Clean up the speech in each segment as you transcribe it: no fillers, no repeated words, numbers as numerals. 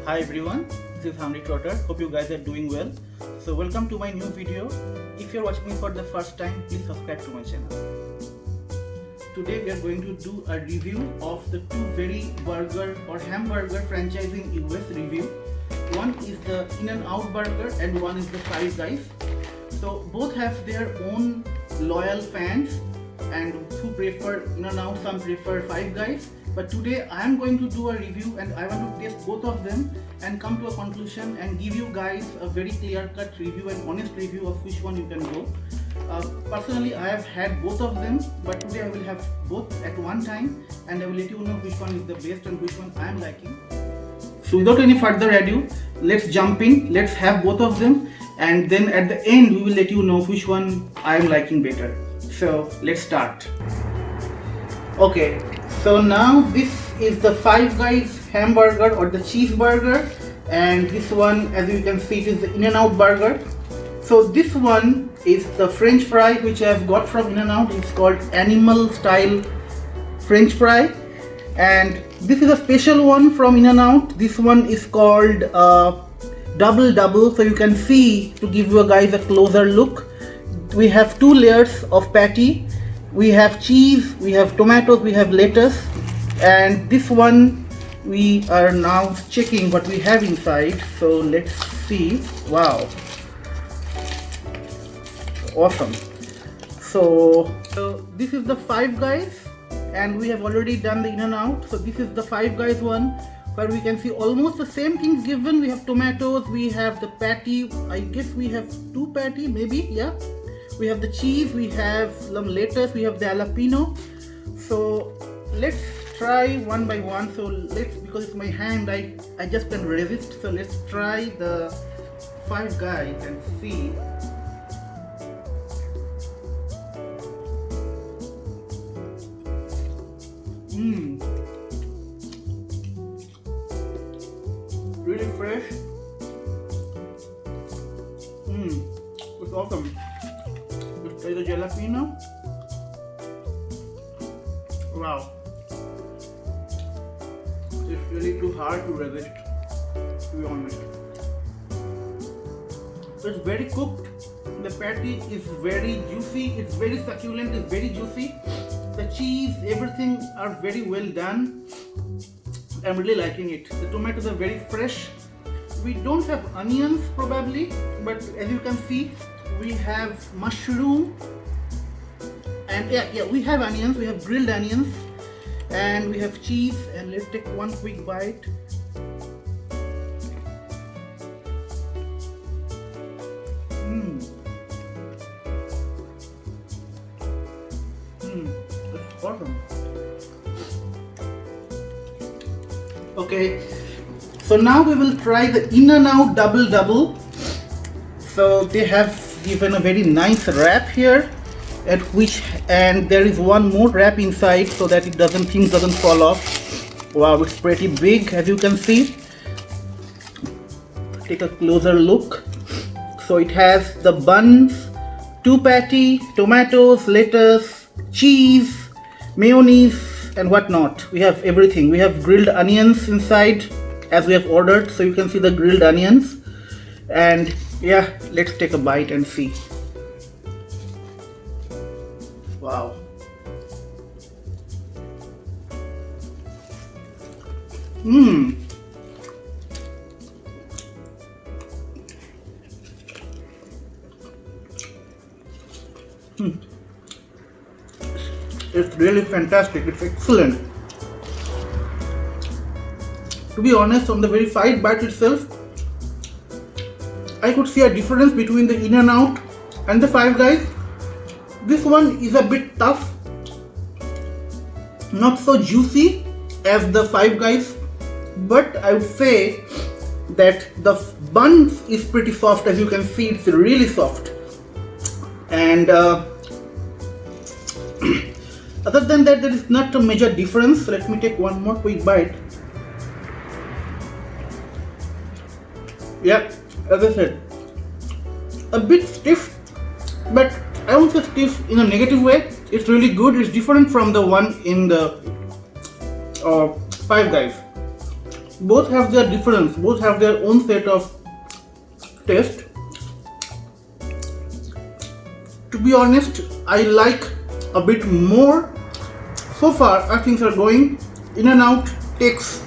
Hi everyone, this is Hamri Trotter. Hope you guys are doing well. So welcome to my new video. If you're watching me for the first time, please subscribe to my channel. Today we are going to do a review of the two very burger or hamburger franchising US review. One is the In-N-Out Burger and one is the Five Guys. So both have their own loyal fans and who prefer In-N-Out, some prefer Five Guys. But today I am going to do a review and I want to test both of them and come to a conclusion and give you guys a very clear-cut review and honest review of which one you can go. Personally, I have had both of them, but today I will have both at one time and I will let you know which one is the best and which one I am liking. So without any further ado, let's jump in, let's have both of them, and then at the end we will let you know which one I am liking better. So let's start. Okay, so now this is the Five Guys hamburger or the cheeseburger, and this one, as you can see, it is the In-N-Out burger. So this one is the French fry which I have got from In-N-Out. It's called animal style French fry, and this is a special one from In-N-Out. This one is called double. So you can see, to give you guys a closer look, we have two layers of patty. We have cheese, we have tomatoes, we have lettuce, and this one we are now checking what we have inside. So let's see. Wow, awesome. So this is the Five Guys, and we have already done the In-N-Out. So this is the Five Guys one, where we can see almost the same things given. We have tomatoes, we have the patty, I guess we have two patty, maybe, yeah. We have the cheese, we have some lettuce, we have the jalapeno. So let's try one by one. So let's, because it's my hand, I just can't resist. So let's try the Five Guys and see. Really fresh. It's awesome. Let's try the jalapeno. Wow. It's really too hard to resist, to be honest. It's very cooked. The patty is very juicy. It's very succulent. It's very juicy. The cheese, everything are very well done. I'm really liking it. The tomatoes are very fresh. We don't have onions probably, but as you can see, we have mushroom, and yeah, we have onions. We have grilled onions, and we have cheese. And let's take one quick bite. That's awesome. Okay, so now we will try the In-N-Out double. So they have given a very nice wrap here, and there is one more wrap inside so that things doesn't fall off. Wow, it's pretty big, as you can see. Take a closer look. So it has the buns, two patty, tomatoes, lettuce, cheese, mayonnaise, and whatnot. We have everything. We have grilled onions inside, as we have ordered. So you can see the grilled onions, and yeah, let's take a bite and see. Wow. It's really fantastic. It's excellent. To be honest, on the very fried bite itself, I could see a difference between the In-N-Out and the Five Guys. This one is a bit tough, not so juicy as the Five Guys, but I would say that the buns is pretty soft. As you can see, it's really soft, and other than that, there is not a major difference. Let me take one more quick bite. Yeah, as I said, a bit stiff, but I won't say stiff in a negative way. It's really good. It's different from the one in the Five Guys. both have their difference, both have their own set of taste. To be honest, I like a bit more. So far, our things are going. In-N-Out takes,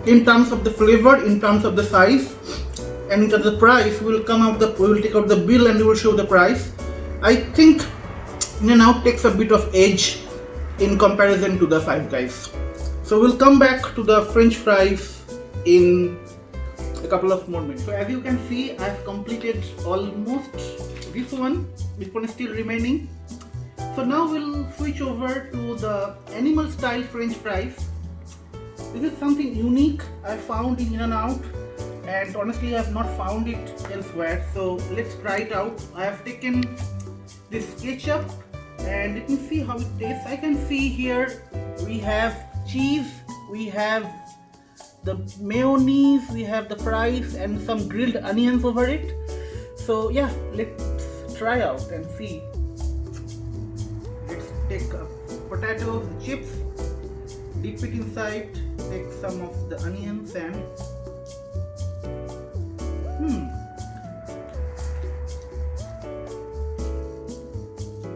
in terms of the flavor, in terms of the size, and in terms of the price. We will take out the bill and we will show the price. I think In-N-Out takes a bit of edge in comparison to the Five Guys. So we'll come back to the French fries in a couple of more minutes. So as you can see, I've completed almost this one. This one is still remaining. So now we'll switch over to the animal style French fries. This is something unique I found in In-N-Out, and honestly I have not found it elsewhere. So let's try it out. I have taken this ketchup and let me see how it tastes. I can see here we have cheese, we have the mayonnaise, we have the fries and some grilled onions over it. So yeah, let's try out and see. Let's take potatoes, chips, dip it inside, take some of the onions and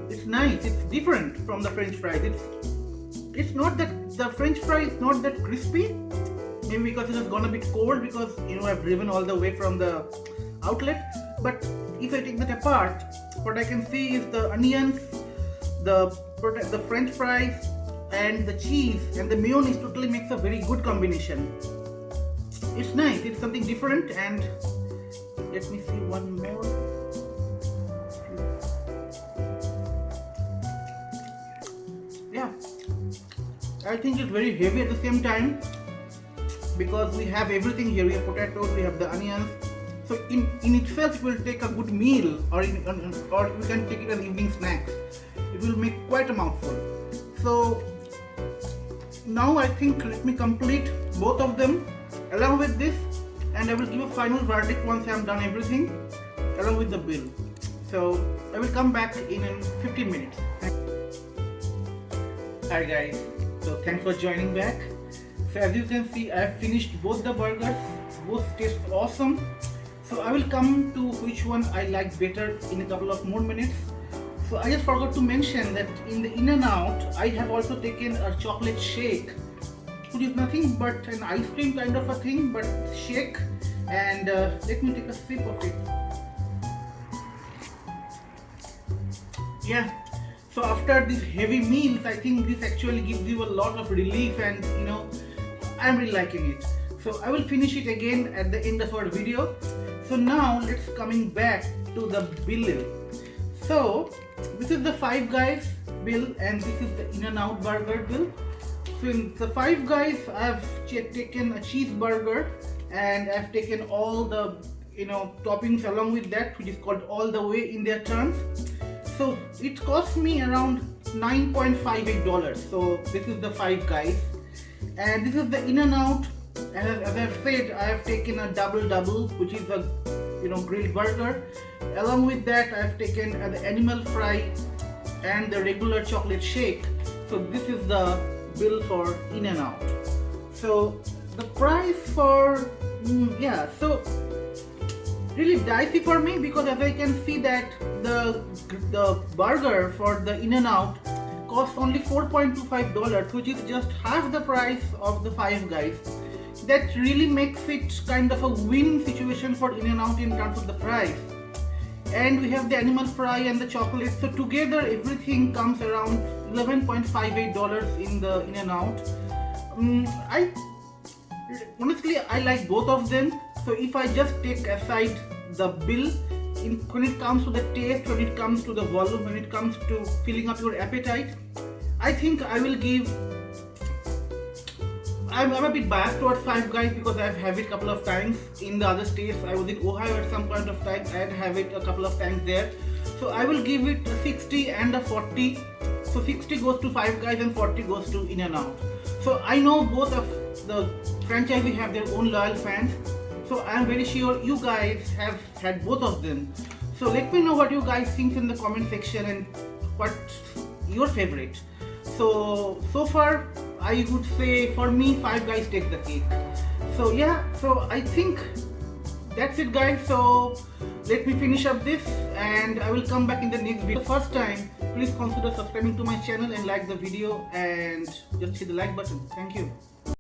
it's nice. It's different from the French fries. It's not that the French fry is not that crispy. Maybe because it has gone a bit cold, because I've driven all the way from the outlet. But if I take that apart, what I can see is the onions, the French fries, and the cheese and the mayonnaise totally makes a very good combination. It's nice. It's something different. And let me see one more. Yeah, I think it's very heavy at the same time, because we have everything here. We have potatoes, we have the onions. So in itself it will take a good meal, or you can take it as evening snacks. It will make quite a mouthful. So now I think let me complete both of them along with this, and I will give a final verdict once I have done everything along with the bill. So I will come back in 15 minutes. Hi guys, so thanks for joining back. So as you can see, I have finished both the burgers. Both taste awesome. So I will come to which one I like better in a couple of more minutes. So I just forgot to mention that in the In-N-Out, I have also taken a chocolate shake, which is nothing but an ice cream kind of a thing, but shake. And let me take a sip of it. Yeah. So after these heavy meals, I think this actually gives you a lot of relief, and I'm really liking it. So I will finish it again at the end of our video. So now let's coming back to the bill. So this is the Five Guys bill and this is the In-N-Out burger bill. So in the Five Guys, I've taken a cheeseburger and I've taken all the toppings along with that, which is called all the way in their terms. So it cost me around $9.58. So this is the Five Guys, and this is the In-N-Out. As I've said, I have taken a double, which is a grilled burger. Along with that, I've taken the animal fry and the regular chocolate shake. So this is the bill for In-N-Out. So the price for so really dicey for me, because as I can see that the burger for the In-N-Out costs only $4.25, which is just half the price of the Five Guys. That really makes it kind of a win situation for In-N-Out in terms of the price. And we have the animal fry and the chocolate, so together everything comes around $11.58 in the In-N-Out. Honestly, I like both of them. So if I just take aside the bill, when it comes to the taste, when it comes to the volume, when it comes to filling up your appetite, I think I will give. I'm a bit biased towards Five Guys because I've had it a couple of times in the other states. I was in Ohio at some point of time. I'd have it a couple of times there. So I will give it a 60 and a 40. So 60 goes to Five Guys and 40 goes to In-N-Out. So I know both of the franchises have their own loyal fans. So I'm very sure you guys have had both of them. So let me know what you guys think in the comment section and what's your favorite. So far I would say for me, Five Guys takes the cake. So yeah, so I think that's it guys. So let me finish up this and I will come back in the next video. The first time, please consider subscribing to my channel and like the video and just hit the like button. Thank you.